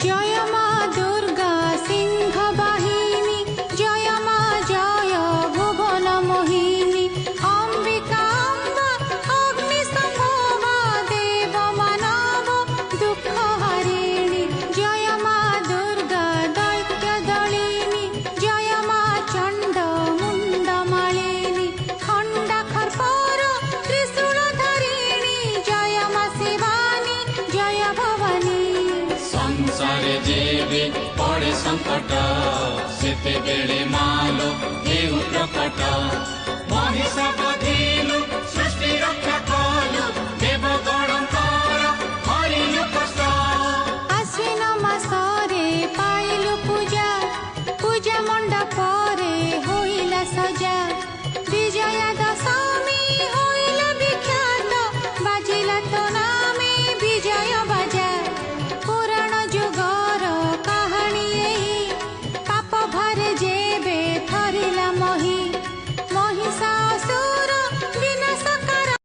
जय मा दुर्गा सिंह वाहिनी जय मा जय भुवन मोहिनी अंबिका अम्बा अग्नि संभवा देव मानव दुख हरिणी जय मा दुर्गा दैत्य दलिनी जय मा चंड मुंड मालिनी खंडा खर्पर त्रिशूल धरिणी जय मा शिवानी जय भवानी संसारे जेबे पड़े संकट सेते बेले मालो हेउ प्रकट महिषा बधिलु